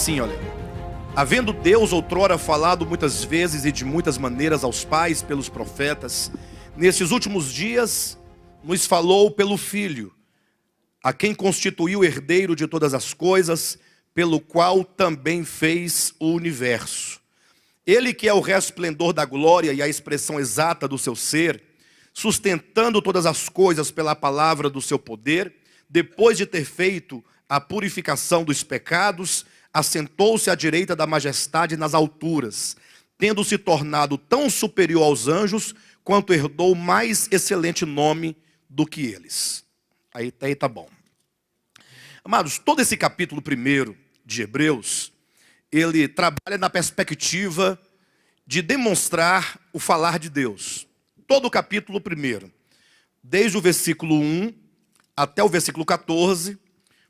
assim, olha: havendo Deus outrora falado muitas vezes e de muitas maneiras aos pais pelos profetas, nestes últimos dias nos falou pelo Filho, a quem constituiu herdeiro de todas as coisas, pelo qual também fez o universo. Ele que é o resplendor da glória e a expressão exata do seu ser, sustentando todas as coisas pela palavra do seu poder, depois de ter feito a purificação dos pecados, assentou-se à direita da majestade nas alturas, tendo se tornado tão superior aos anjos, quanto herdou mais excelente nome do que eles. Aí tá bom. Amados, todo esse capítulo 1 de Hebreus, ele trabalha na perspectiva de demonstrar o falar de Deus. Todo o capítulo 1, desde o versículo 1 até o versículo 14,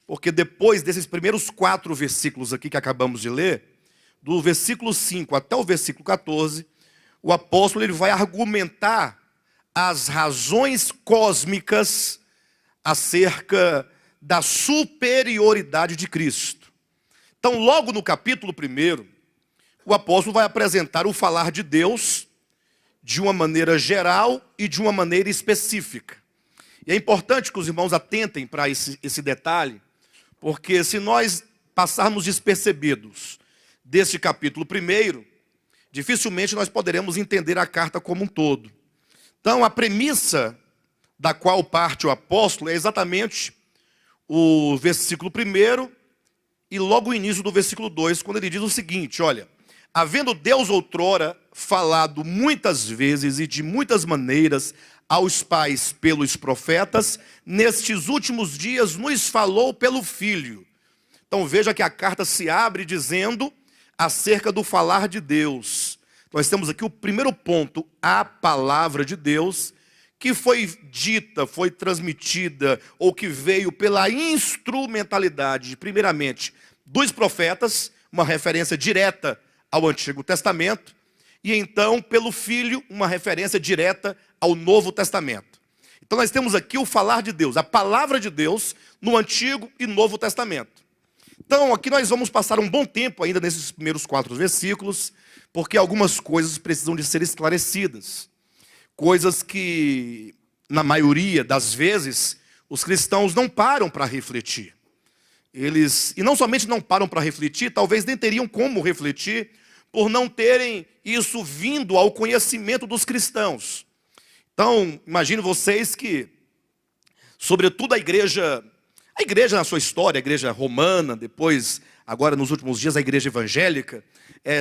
porque depois desses primeiros 4 versículos aqui que acabamos de ler, do versículo 5 até o versículo 14, o apóstolo ele vai argumentar as razões cósmicas acerca da superioridade de Cristo. Então, logo no capítulo 1, o apóstolo vai apresentar o falar de Deus de uma maneira geral e de uma maneira específica. E é importante que os irmãos atentem para esse detalhe, porque se nós passarmos despercebidos deste capítulo 1, dificilmente nós poderemos entender a carta como um todo. Então, a premissa da qual parte o apóstolo é exatamente o versículo 1 e logo o início do versículo 2, quando ele diz o seguinte: olha, havendo Deus outrora falado muitas vezes e de muitas maneiras aos pais pelos profetas, nestes últimos dias nos falou pelo Filho. Então veja que a carta se abre dizendo acerca do falar de Deus. Nós temos aqui o primeiro ponto, a palavra de Deus, que foi dita, foi transmitida, ou que veio pela instrumentalidade, primeiramente, dos profetas, uma referência direta ao Antigo Testamento, e então, pelo Filho, uma referência direta ao Novo Testamento. Então nós temos aqui o falar de Deus, a palavra de Deus, no Antigo e Novo Testamento. Então aqui nós vamos passar um bom tempo ainda nesses primeiros 4 versículos, porque algumas coisas precisam de ser esclarecidas. Coisas que, na maioria das vezes, os cristãos não param para refletir. E não somente não param para refletir, talvez nem teriam como refletir, por não terem isso vindo ao conhecimento dos cristãos. Então, imagine vocês que, sobretudo a igreja na sua história, a igreja romana, depois, agora nos últimos dias, a igreja evangélica,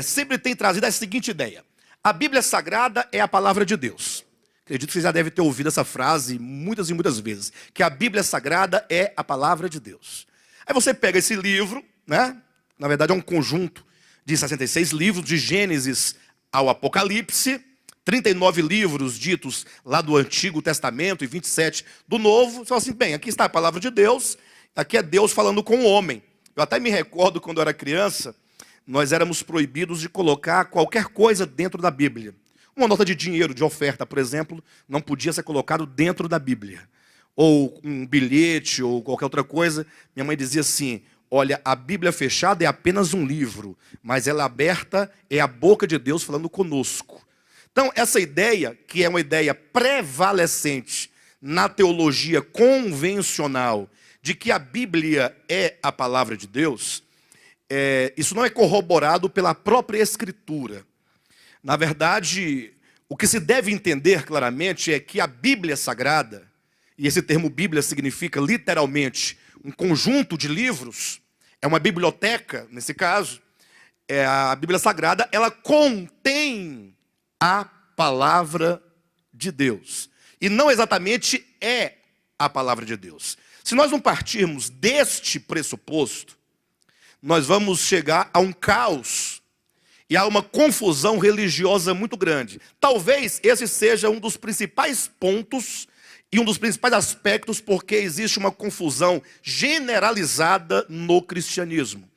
sempre tem trazido a seguinte ideia: a Bíblia Sagrada é a palavra de Deus. Acredito que você já deve ter ouvido essa frase muitas e muitas vezes, que a Bíblia Sagrada é a palavra de Deus. Aí você pega esse livro, né? Na verdade é um conjunto de 66 livros, de Gênesis ao Apocalipse, 39 livros ditos lá do Antigo Testamento e 27 do Novo. Você fala assim, bem, aqui está a palavra de Deus, aqui é Deus falando com o homem. Eu até me recordo quando eu era criança, nós éramos proibidos de colocar qualquer coisa dentro da Bíblia. Uma nota de dinheiro, de oferta, por exemplo, não podia ser colocado dentro da Bíblia. Ou um bilhete, ou qualquer outra coisa. Minha mãe dizia assim: olha, a Bíblia fechada é apenas um livro, mas ela aberta é a boca de Deus falando conosco. Então, essa ideia, que é uma ideia prevalecente na teologia convencional, de que a Bíblia é a palavra de Deus, isso não é corroborado pela própria Escritura. Na verdade, o que se deve entender claramente é que a Bíblia Sagrada, e esse termo Bíblia significa literalmente um conjunto de livros, é uma biblioteca, nesse caso, a Bíblia Sagrada, ela contém a palavra de Deus. E não exatamente é a palavra de Deus. Se nós não partirmos deste pressuposto, nós vamos chegar a um caos e a uma confusão religiosa muito grande. Talvez esse seja um dos principais pontos e um dos principais aspectos porque existe uma confusão generalizada no cristianismo.